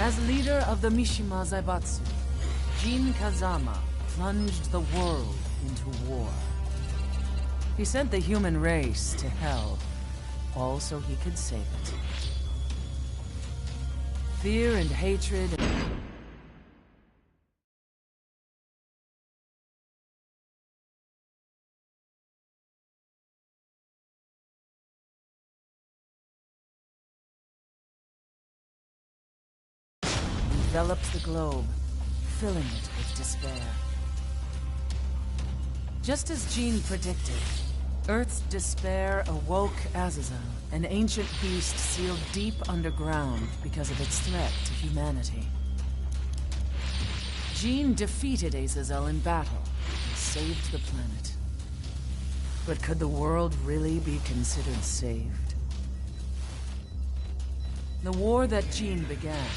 As leader of the Mishima Zaibatsu, Jin Kazama plunged the world into war. He sent the human race to hell, all so he could save it. Fear and hatred enveloped the globe, filling it with despair. Just as Jean predicted, Earth's despair awoke Azazel, an ancient beast sealed deep underground because of its threat to humanity. Jean defeated Azazel in battle and saved the planet. But could the world really be considered saved? The war that Jean began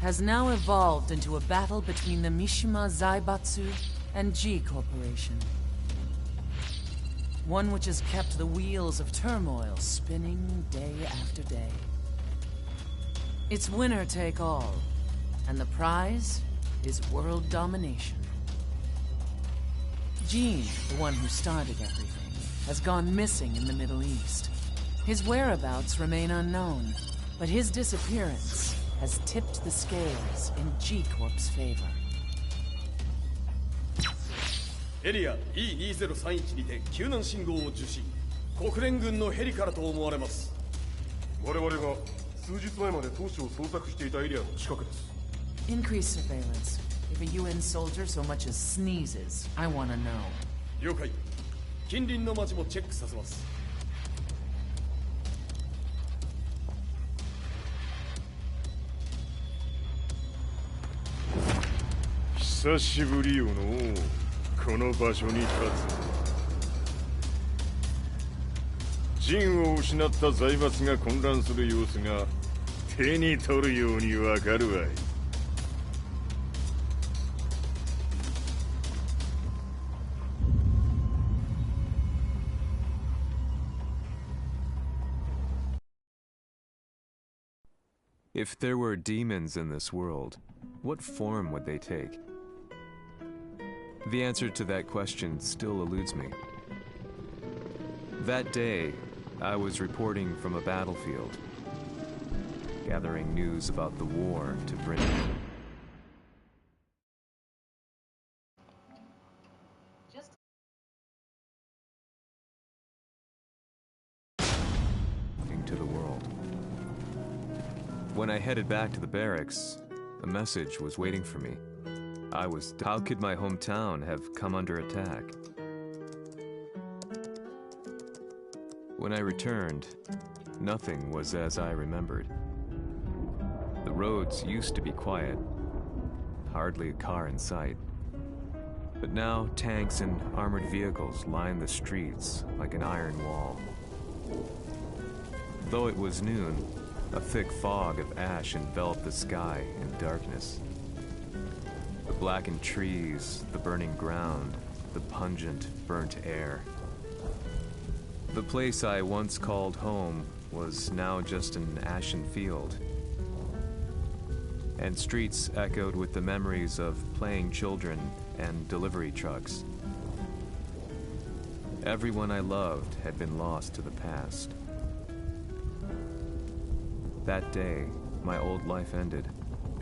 has now evolved into a battle between the Mishima Zaibatsu and G Corporation. One which has kept the wheels of turmoil spinning day after day. It's winner take all, and the prize is world domination. Jean, the one who started everything, has gone missing in the Middle East. His whereabouts remain unknown, but his disappearance has tipped the scales in G-Corp's favor. エリア E2031 にて救難信号を受信。国連軍のヘリからと思われます。我々が数日前まで当初を捜索していたエリアの近くです。Increase surveillance. If a UN soldier so much as sneezes, I want to know. 了解。近隣の町もチェックさせます。久しぶりよのこの場所に立つ。陣を失った財閥が混乱する様子が手に取るようにわかるわい。If there were demons in this world, what form would they take? The answer to that question still eludes me. That day, I was reporting from a battlefield, gathering news about the war to bring to the world. When I headed back to the barracks, a message was waiting for me. How could my hometown have come under attack? When I returned, nothing was as I remembered. The roads used to be quiet, hardly a car in sight. But now tanks and armored vehicles line the streets like an iron wall. Though it was noon, a thick fog of ash enveloped the sky in darkness. The blackened trees, the burning ground, the pungent, burnt air. The place I once called home was now just an ashen field. And streets echoed with the memories of playing children and delivery trucks. Everyone I loved had been lost to the past. That day, my old life ended,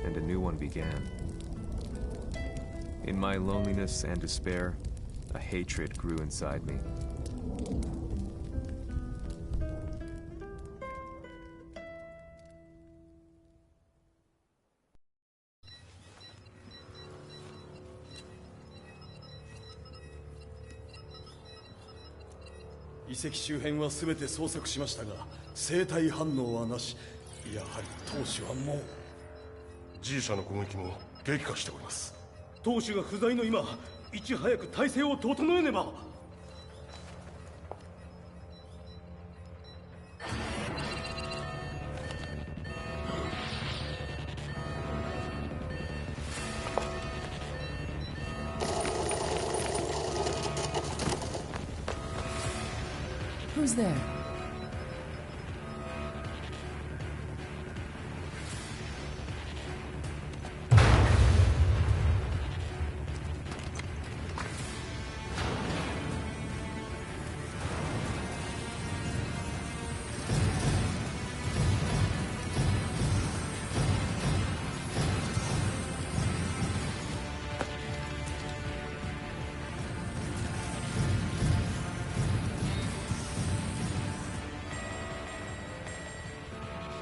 and a new one began. In my loneliness and despair, a hatred grew inside me. "遺跡周辺は全て捜索しましたが、生体反応はなし。やはり当主はもう。G 社の攻撃も激化しております。当主が不在の今、いち早く体制を整えねば。Who's there?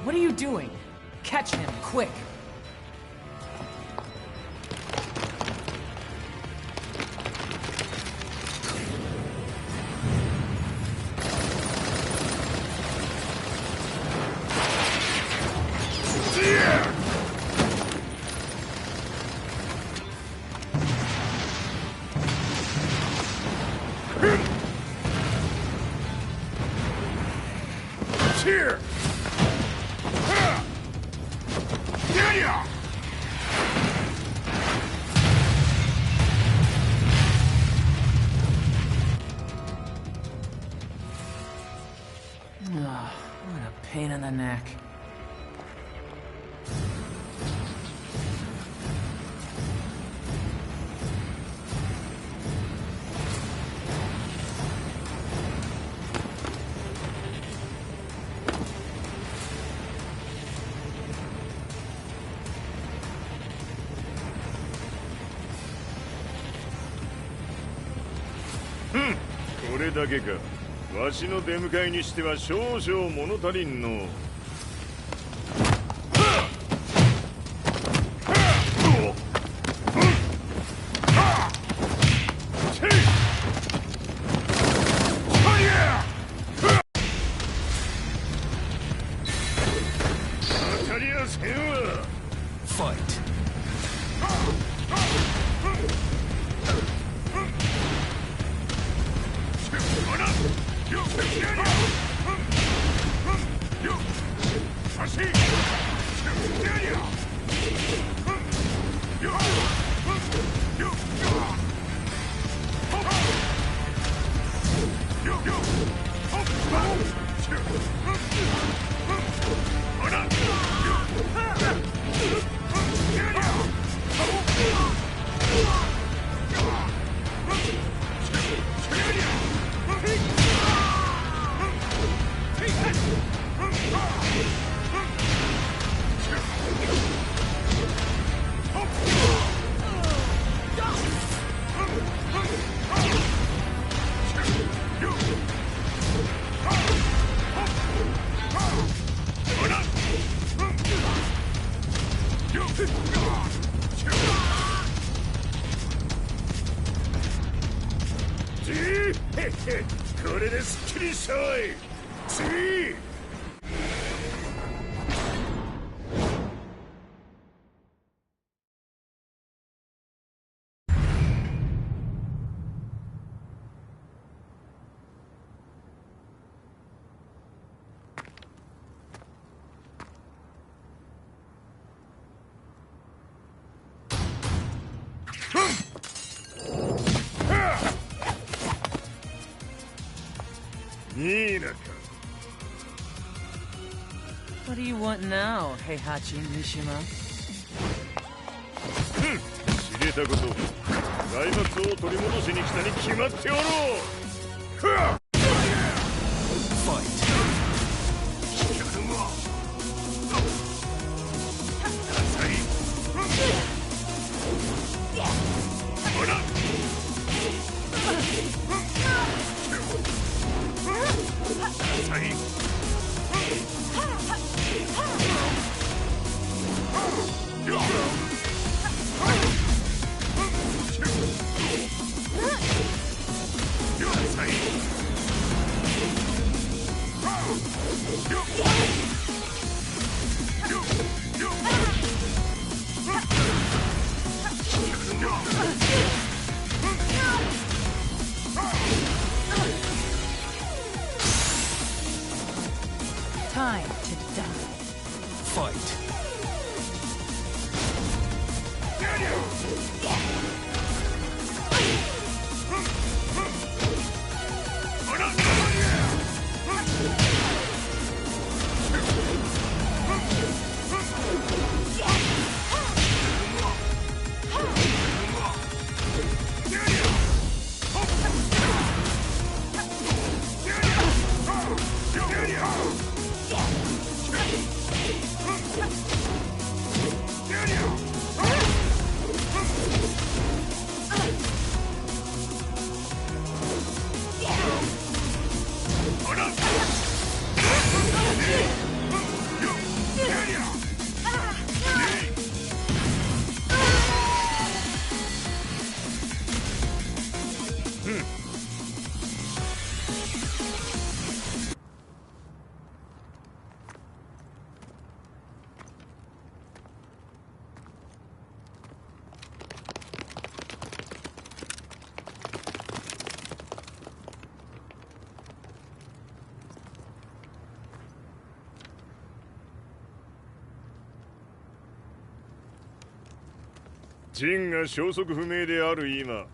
What are you doing? Catch him, quick! Here! What a pain in the neck.これだけか。わしの出迎えにしては少々物足りんの。当たりやせんわ。Fight.これですっきりしたわい。次。いいなか。What do you want now, Heihachi Mishima? 知れたこと。財閥を取り戻しに来たに決まっておろう。Fight. ジンが消息不明である今、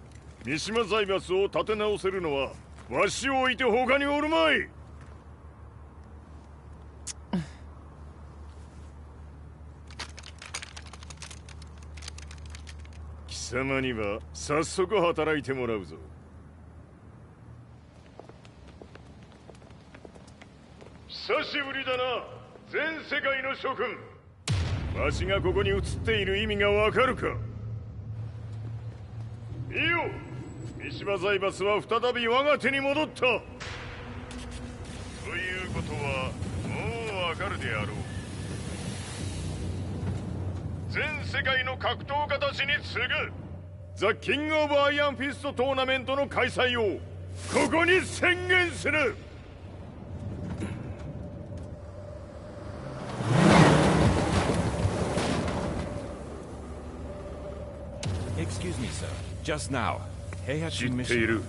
三島財閥を立て直せるのはわしを置いて他におるまい。貴様には早速働いてもらうぞ。久しぶりだな、全世界の諸君。わしがここに映っている意味がわかるか。いいよ、三島財閥は再び我が手に戻った。ということはもうわかるであろう。全世界の格闘家たちに次ぐザ・キング・オブ・アイアンフィストトーナメントの開催をここに宣言する。Excuse me, sir. Just now, Heihachi 知っている。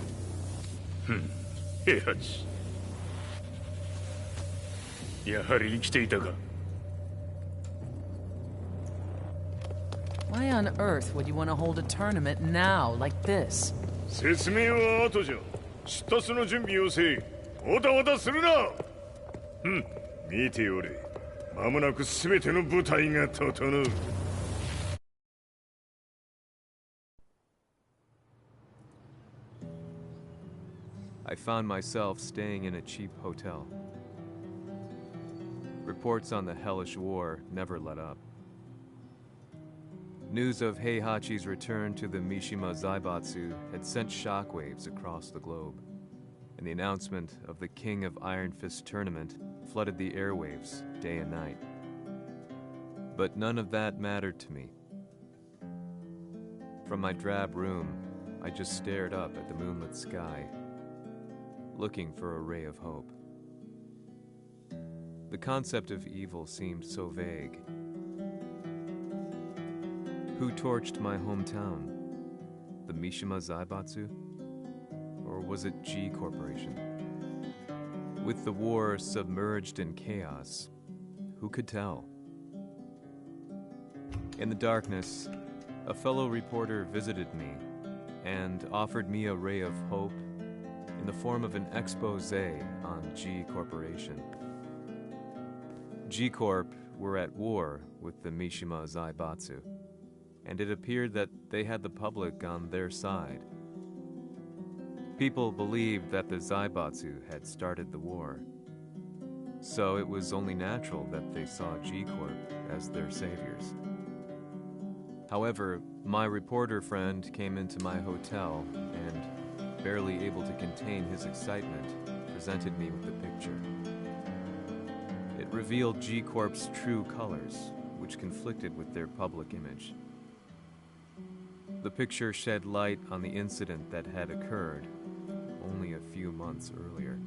平八。やはり生きていたか。Why on earth would you want to hold a tournament now, like this? 説明は後じゃ。出立の準備をせい。おたおたするな。見ておれ。間もなく全ての部隊が整う。I found myself staying in a cheap hotel. Reports on the hellish war never let up. News of Heihachi's return to the Mishima Zaibatsu had sent shockwaves across the globe, and the announcement of the King of Iron Fist tournament flooded the airwaves day and night. But none of that mattered to me. From my drab room, I just stared up at the moonlit sky, looking for a ray of hope. The concept of evil seemed so vague. Who torched my hometown? The Mishima Zaibatsu? Or was it G Corporation? With the war submerged in chaos, who could tell? In the darkness, a fellow reporter visited me and offered me a ray of hope in the form of an expose on G Corporation. G Corp were at war with the Mishima Zaibatsu, and it appeared that they had the public on their side. People believed that the Zaibatsu had started the war, so it was only natural that they saw G Corp as their saviors. However, my reporter friend came into my hotel and, barely able to contain his excitement, presented me with the picture. It revealed G Corp's true colors, which conflicted with their public image. The picture shed light on the incident that had occurred only a few months earlier.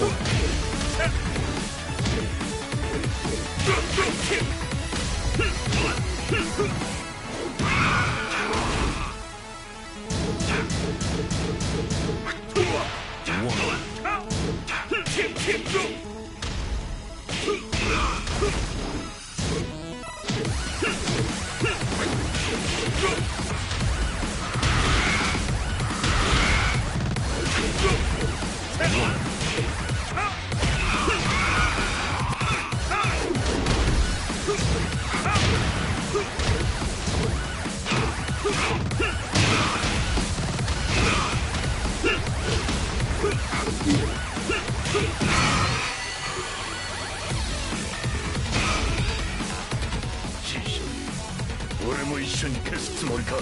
One. れも一緒に消すつもりか。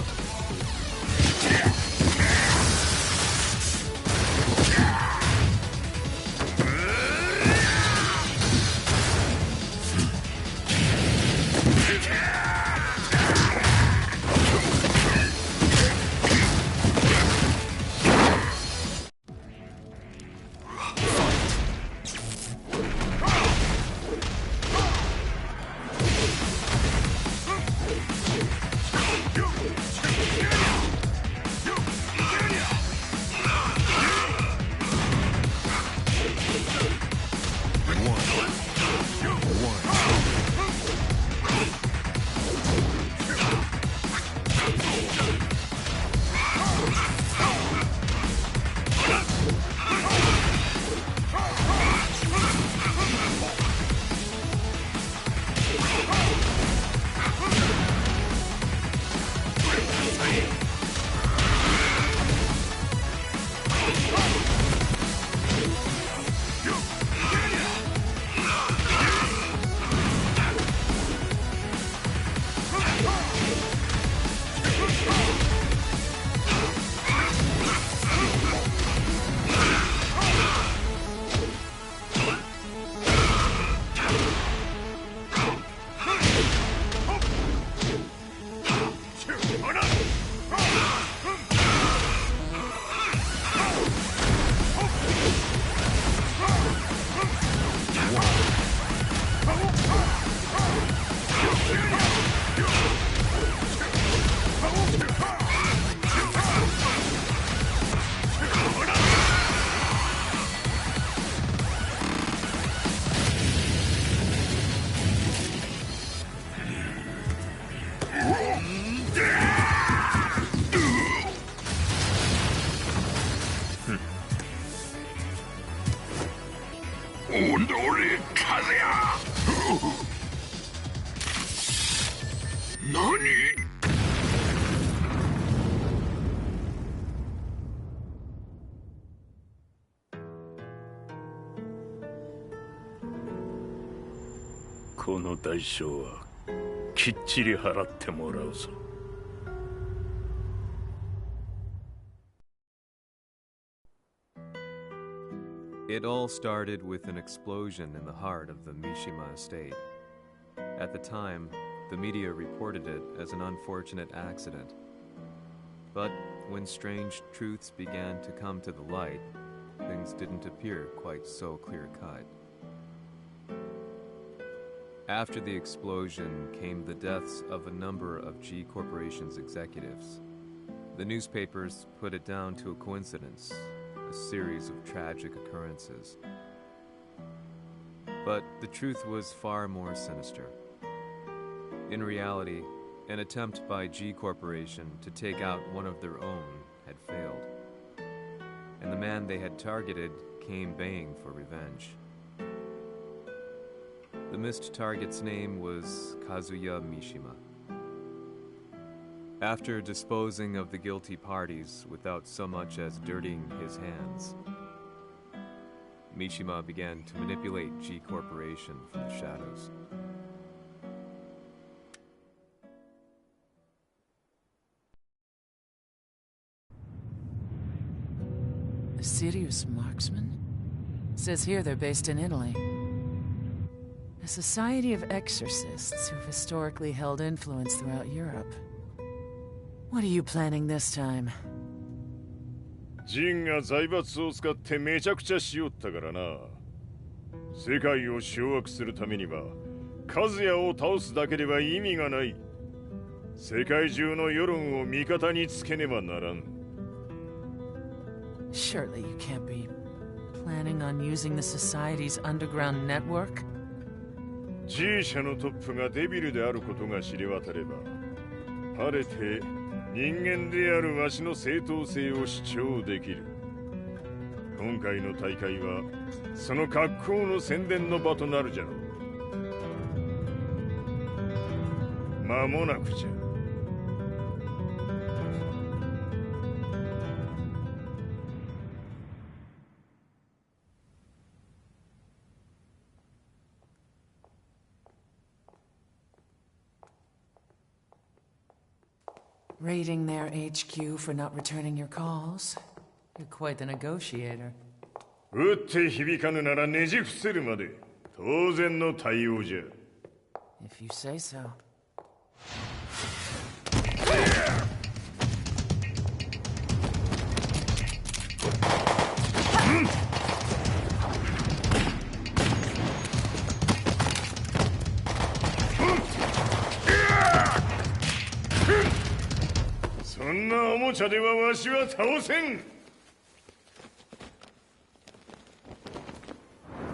この代償はきっちり払ってもらうぞ。It all started with an explosion in the heart of the Mishima estate. At the time, the media reported it as an unfortunate accident. But when strange truths began to come to the light, things didn't appear quite so clear-cut. After the explosion came the deaths of a number of G Corporation's executives. The newspapers put it down to a coincidence, a series of tragic occurrences. But the truth was far more sinister. In reality, an attempt by G Corporation to take out one of their own had failed, and the man they had targeted came baying for revenge. The missed target's name was Kazuya Mishima. After disposing of the guilty parties without so much as dirtying his hands, Mishima began to manipulate G Corporation from the shadows. A serious marksman? Says here they're based in Italy. A society of exorcists who've historically held influence throughout Europe. What are you planning this time? ジンが財閥を使ってめちゃくちゃしよったからな。世界を掌握するためには、カズヤを倒すだけでは意味がない。世界中の世論を味方につけねばならん。Surely you can't be planning on using the society's underground network? G 社のトップがデビルであることが知れ渡れば、晴れて人間であるわしの正当性を主張できる。今回の大会はその格好の宣伝の場となるじゃろう。間もなくじゃ。Raiding their HQ for not returning your calls. You're quite the negotiator. 撃って響かぬならねじ伏せるまで当然の対応じゃ。If you say so. そんなおもちゃではわしは倒せん。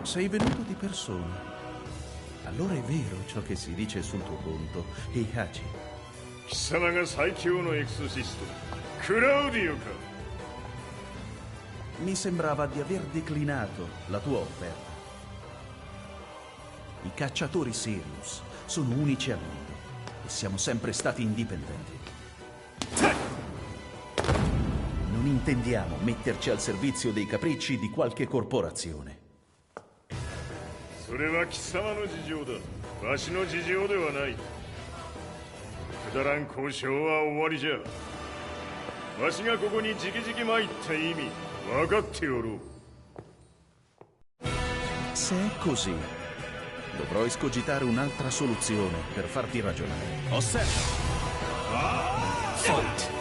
Sei venuto di persona. Allora è vero ciò che si dice sul tuo conto, Heihachi. 貴様が最強のエクソシスト、クラウディオか。 Mi sembrava di aver declinato la tua offerta. I cacciatori Sirius sono unici al mondo e siamo sempre stati indipendenti. Non intendiamo metterci al servizio dei capricci di qualche corporazione. それは貴様の事情だ。わしの事情ではない。くだらん交渉は終わりじゃ。わしがここに直々参った意味分かっておろう。 Se è così, dovrò escogitare un'altra soluzione per farti ragionare. Osserva! Fight!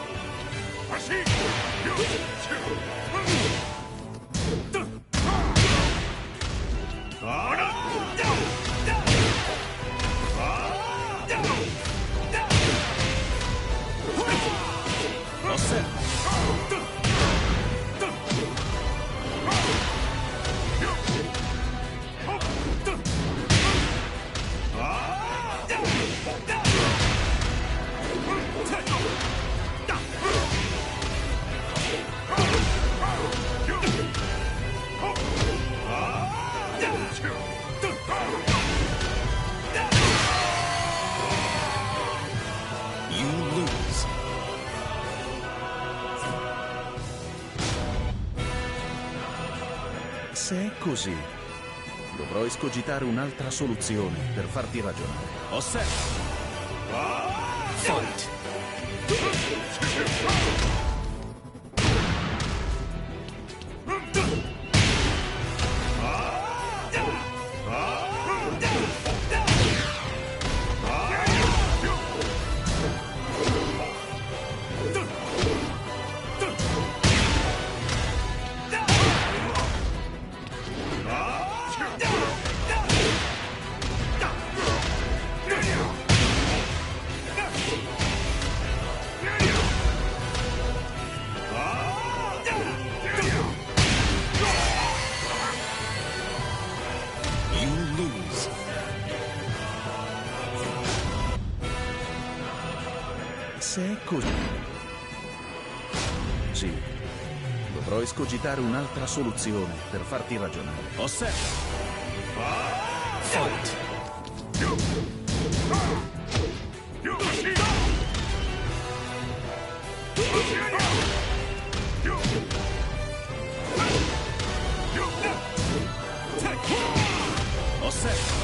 Se è così, dovrò escogitare un'altra soluzione per farti ragionare. Osserva! Fight! Se è così... Sì, dovrò escogitare un'altra soluzione per farti ragionare. Osserva! Fight! Osserva!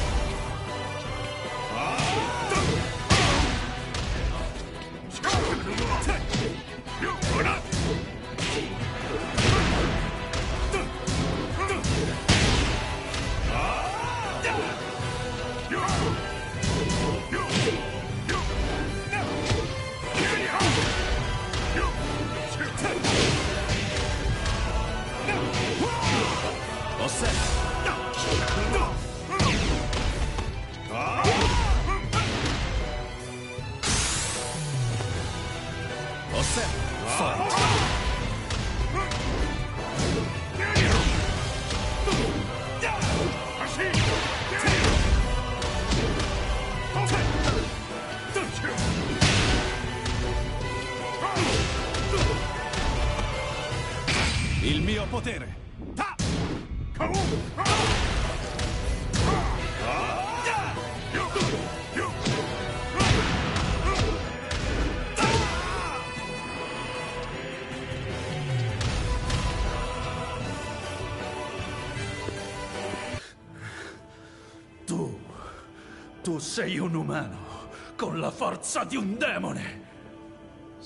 Il mio potere! Tu sei un umano con la forza di un demone!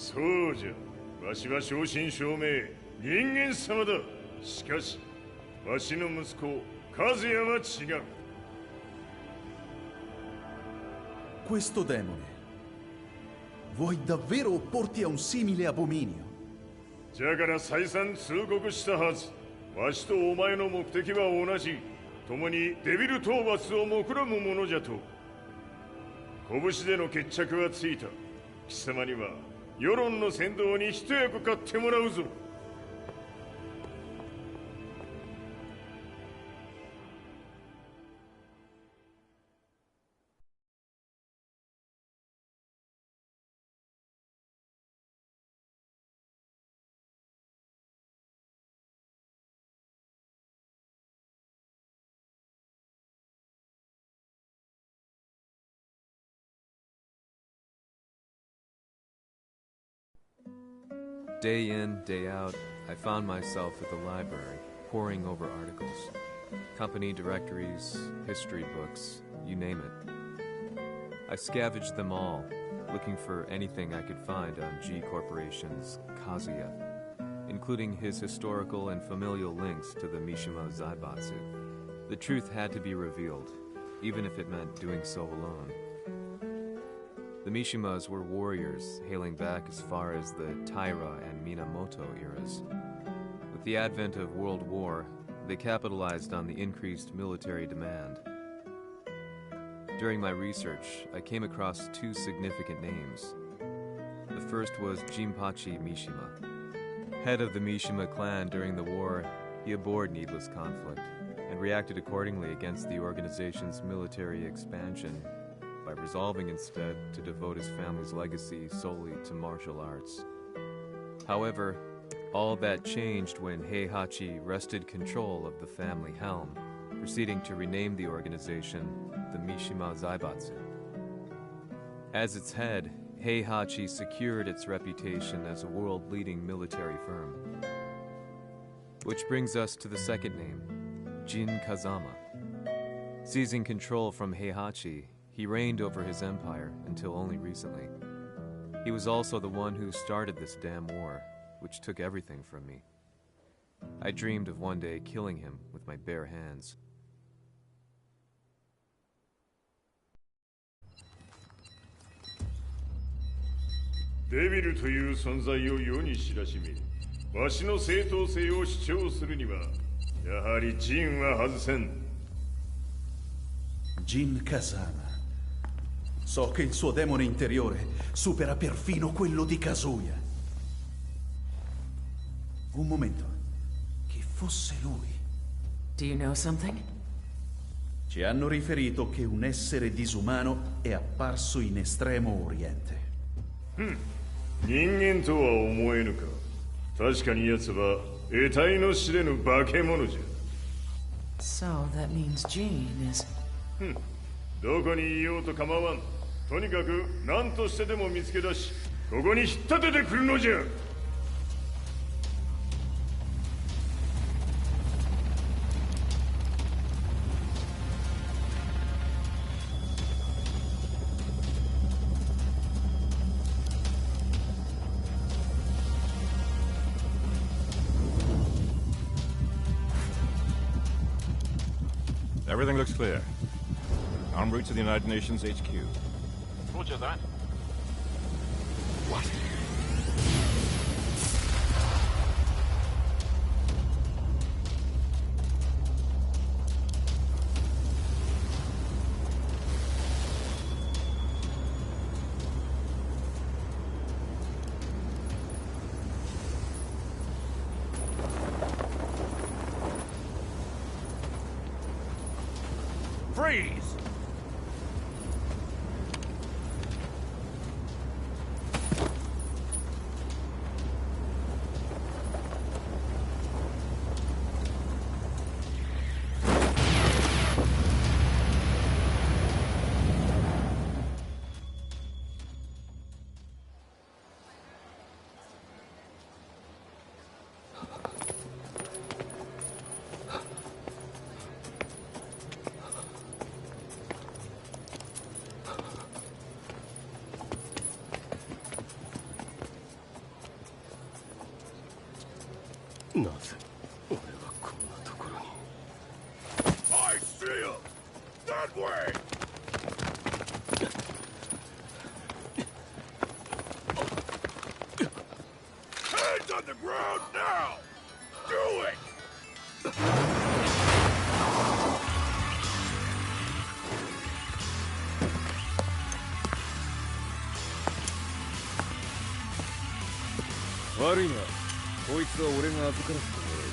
そうじゃ。わしは正真正銘人間様だ。しかしわしの息子和也は違う。 Questo demone, vuoi davvero opporti a un simile abominio? じゃから再三通告したはず。わしとお前の目的は同じ。共にデビル討伐を目論むものじゃと。拳での決着はついた。貴様には世論の先導に一役買ってもらうぞ。 Day in, day out, I found myself at the library, poring over articles. Company directories, history books, you name it. I scavenged them all, looking for anything I could find on G Corporation's Kazuya, including his historical and familial links to the Mishima Zaibatsu. The truth had to be revealed, even if it meant doing so alone. The Mishimas were warriors hailing back as far as the Taira and Minamoto eras. With the advent of World War, they capitalized on the increased military demand. During my research, I came across two significant names. The first was Jinpachi Mishima. Head of the Mishima clan during the war, he abhorred needless conflict and reacted accordingly against the organization's military expansion by resolving instead to devote his family's legacy solely to martial arts. However, all that changed when Heihachi wrested control of the family helm, proceeding to rename the organization the Mishima Zaibatsu. As its head, Heihachi secured its reputation as a world-leading military firm. Which brings us to the second name, Jin Kazama. Seizing control from Heihachi, he reigned over his empire until only recently. He was also the one who started this damn war, which took everything from me. I dreamed of one day killing him with my bare hands. Devil という存在を世に知らしめ、わしの正当性を主張するには、やはりジンは外せん。Jin Kazama. So che il suo demone interiore supera perfino quello di Kazuya. Un momento. Che fosse lui. Do you know something? Ci hanno riferito che un essere disumano è apparso in Estremo Oriente. 人間とは思えぬか。確かに奴は得体の知れぬ化け物じゃ。So that means Jean is... どこにいようと構わん。とにかく何としてでも見つけ出し、ここに引っ立ててくるのじゃ。Everything looks clear. En route to the United Nations HQ. Roger that. What? Freeze! なぜ俺はこんなところに。 I see him! That way! Hands on the ground now! Do it! Worry not. こいつは俺が預からせてもら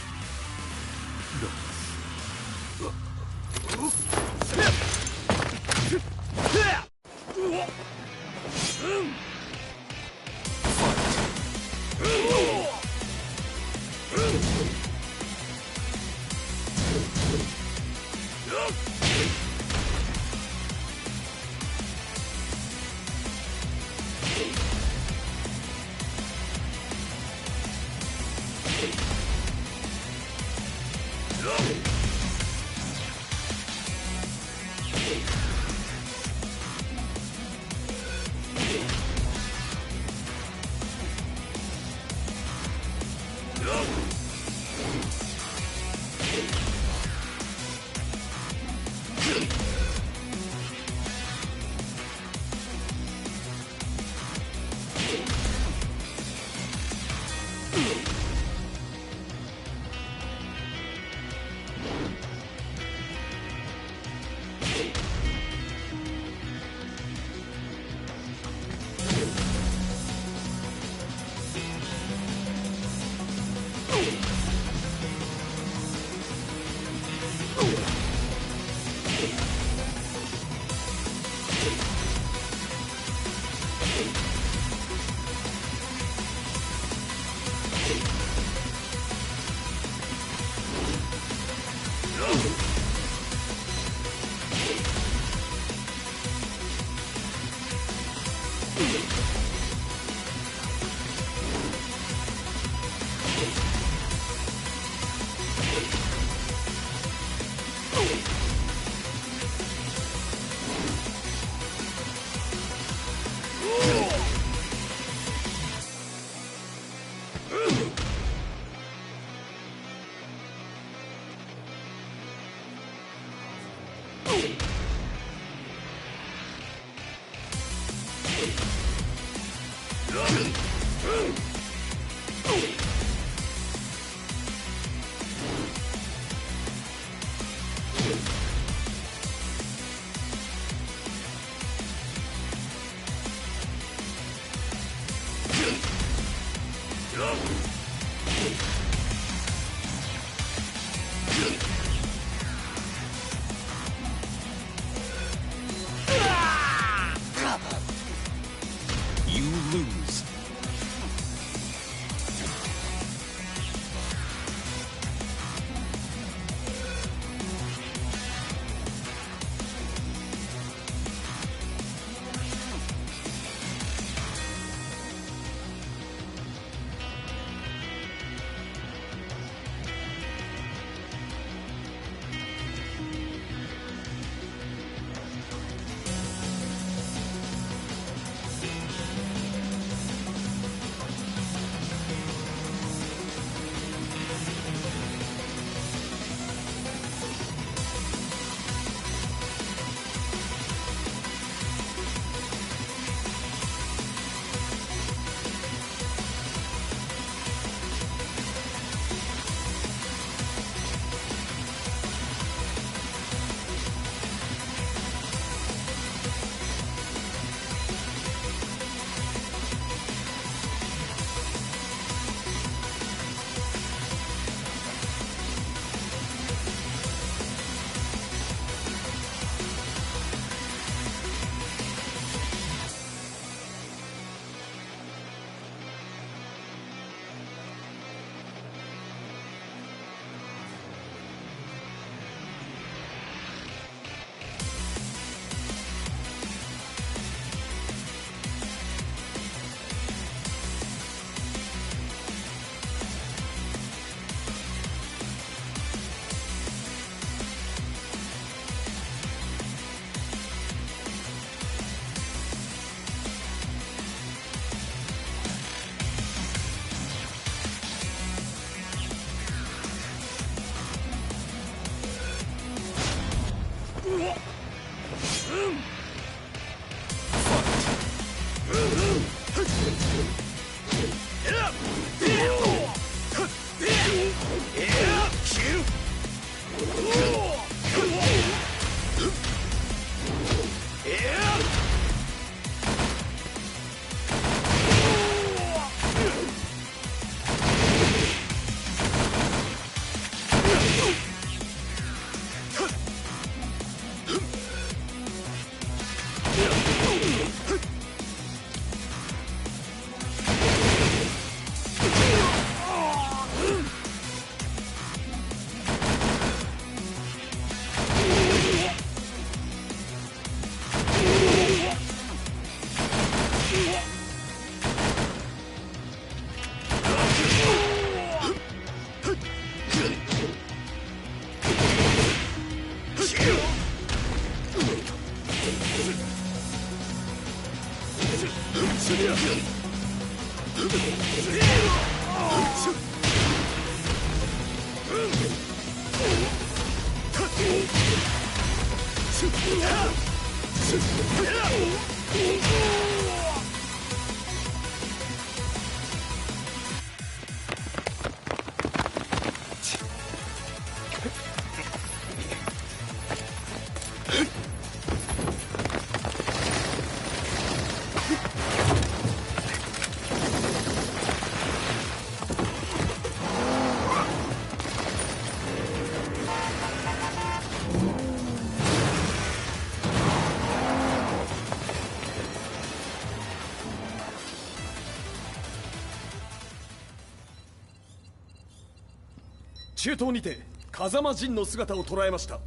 中東にて風間陣の姿を捉えました。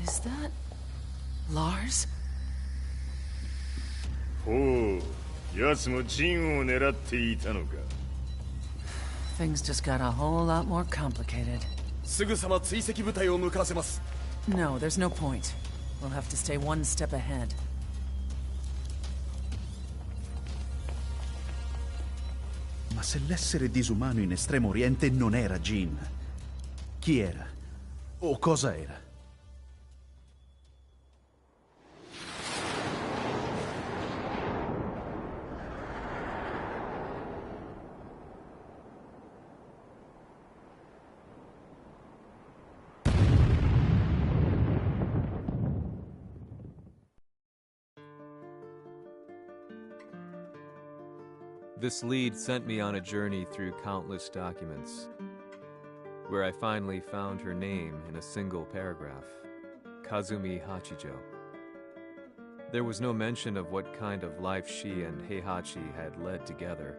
Is that Lars? ほう、奴も陣を狙っていたのか。Things just got a whole lot more complicated. すぐさま追跡部隊を向かわせます。No, there's no point. We'll have to stay one step ahead. Ma se l'essere disumano in Estremo Oriente non era Jin, chi era? O cosa era? This lead sent me on a journey through countless documents, where I finally found her name in a single paragraph, Kazumi Hachijo. There was no mention of what kind of life she and Heihachi had led together,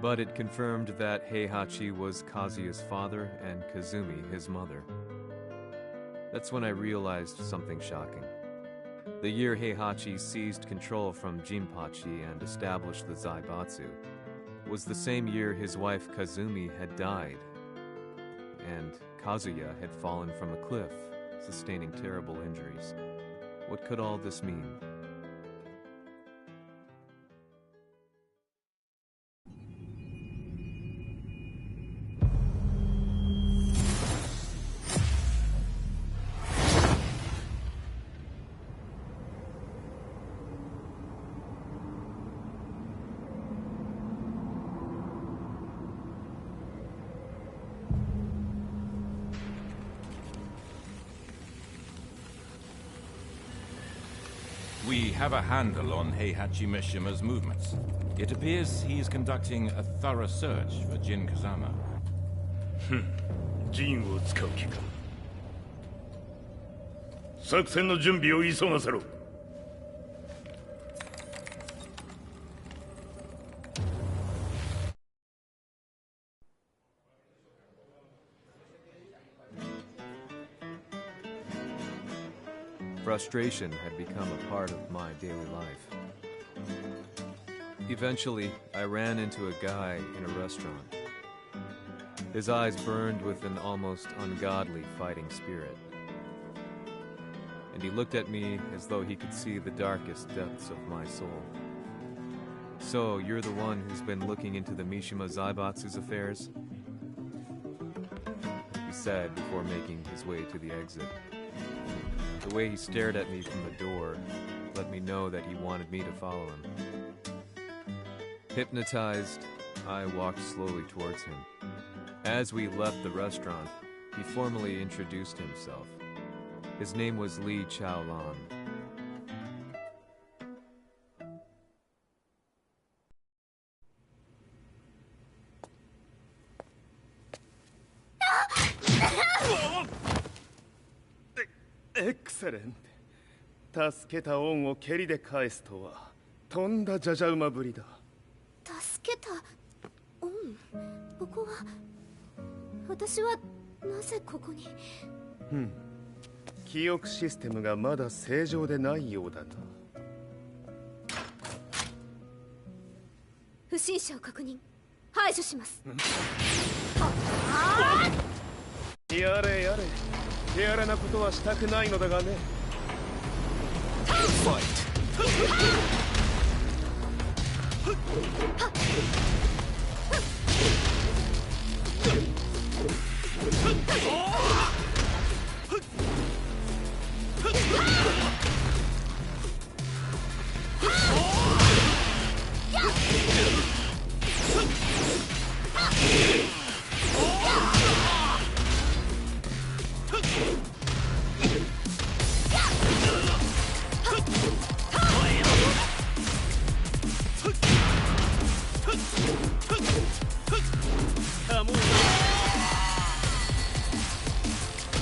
but it confirmed that Heihachi was Kazuya's father and Kazumi his mother. That's when I realized something shocking. The year Heihachi seized control from Jinpachi and established the Zaibatsu was the same year his wife Kazumi had died, and Kazuya had fallen from a cliff, sustaining terrible injuries. What could all this mean? We have a handle on Heihachi Mishima's movements. It appears he is conducting a thorough search for Jin Kazama. 陣を使う気か。作戦の準備を急がせろ。Frustration had become a part of my daily life. Eventually, I ran into a guy in a restaurant. His eyes burned with an almost ungodly fighting spirit. And he looked at me as though he could see the darkest depths of my soul. So, you're the one who's been looking into the Mishima Zaibatsu's affairs? He said before making his way to the exit. The way he stared at me from the door let me know that he wanted me to follow him. Hypnotized, I walked slowly towards him. As we left the restaurant, he formally introduced himself. His name was Li Chaolan. Excellent. 助けた恩を蹴りで返すとはとんだじゃじゃ馬ぶりだ。助けた恩？ここは私はなぜここに？記憶システムがまだ正常でないようだな。不審者を確認。排除します。やれやれ。手荒なことはしたくないのだがね。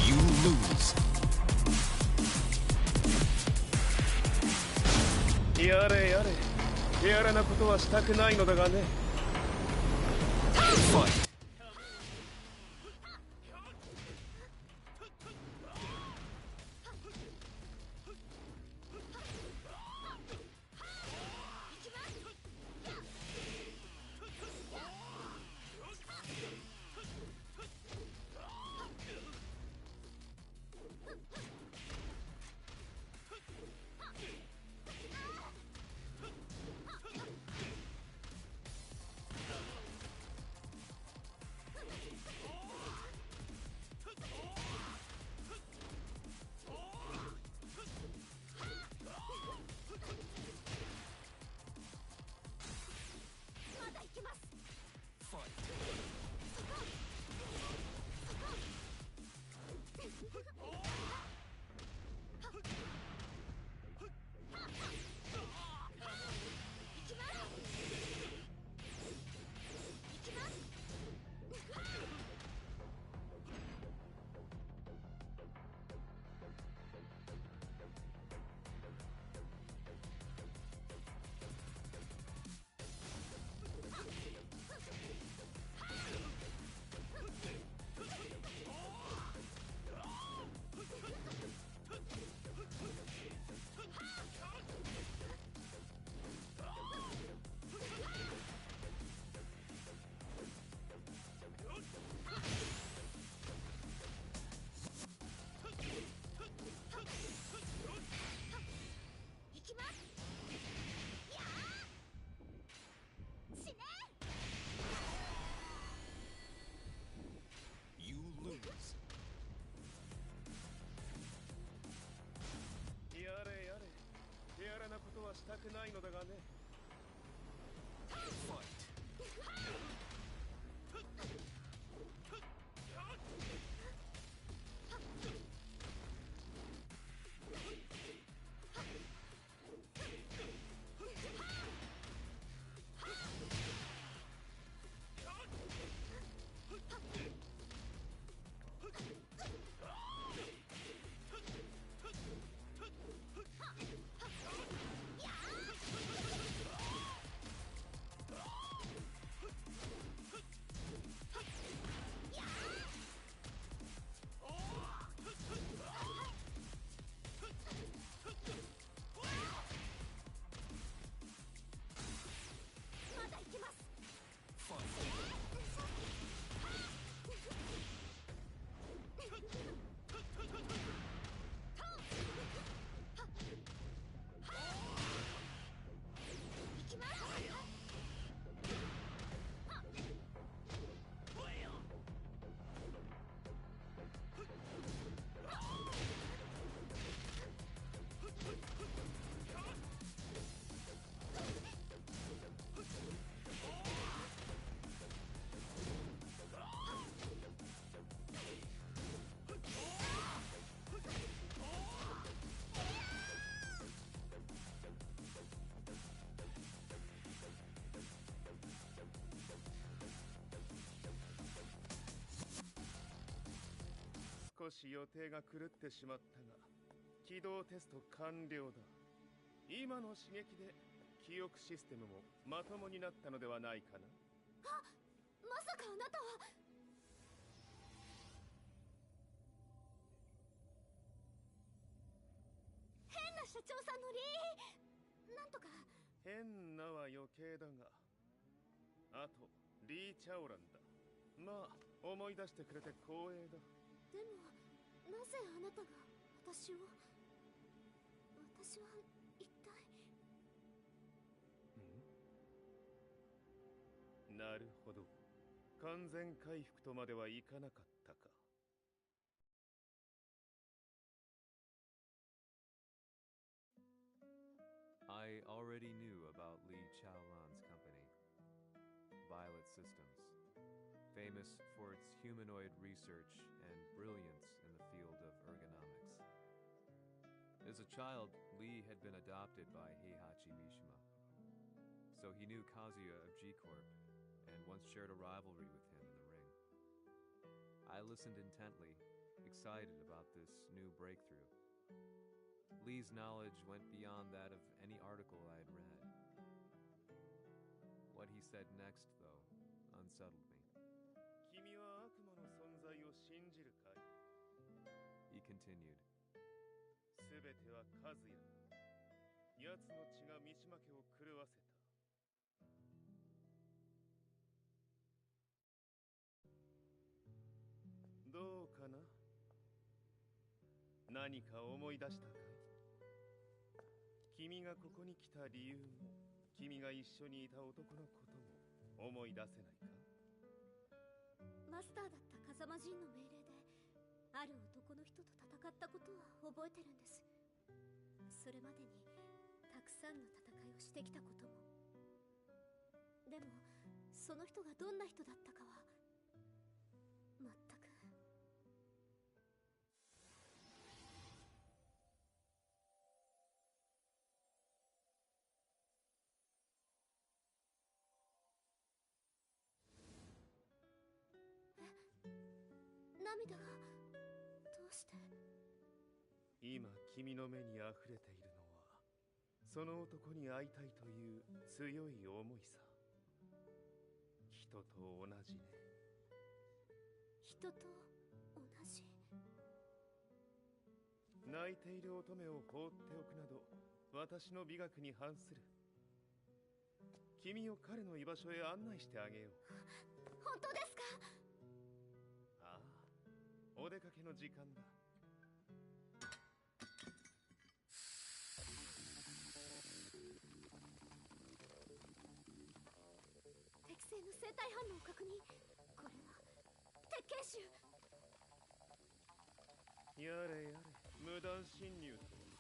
You lose. やれやれ、手荒なことはしたくないのだがね。Fight. したくないのだがね。少し予定が狂ってしまったが、起動テスト完了だ。今の刺激で記憶システムもまともになったのではないかな。あ、まさかあなたは。変な社長さんのなんとか。変なは余計だが、あとリー・チャオランだ。まあ思い出してくれて光栄だ。でもなぜあなたが私を。私私は一体。なるほど。完全回復とまではいかなかったか。I already knew about Li Chaolan's company, Violet Systems, famous for its humanoid research and brilliance in the field of ergonomics. As a child, Li had been adopted by Heihachi Mishima, so he knew Kazuya of G-Corp and once shared a rivalry with him in the ring. I listened intently, excited about this new breakthrough. Lee's knowledge went beyond that of any article I had read. What he said next, though, unsettled me. 君は悪魔の存在を信じるかい? He continued. すべてはカズヤ。奴の血が三島家を狂わせた。どうかな？何か思い出したかい？君がここに来た理由も、君が一緒にいた男のことも思い出せないか？マスターだった風間陣の命令で、ある男の人と戦ったことは覚えてるんです。それまでにたくさんの戦いをしてきたことも。でもその人がどんな人だったかは全く。涙がどうして？今君の目にあふれているのはその男に会いたいという強い思いさ。人と同じね。人と同じ。泣いている乙女を放っておくなど私の美学に反する。君を彼の居場所へ案内してあげよう。本当ですか？ああ、お出かけの時間だ。適正の生体反応を確認。これは鉄拳臭。やれやれ、無断侵入とは。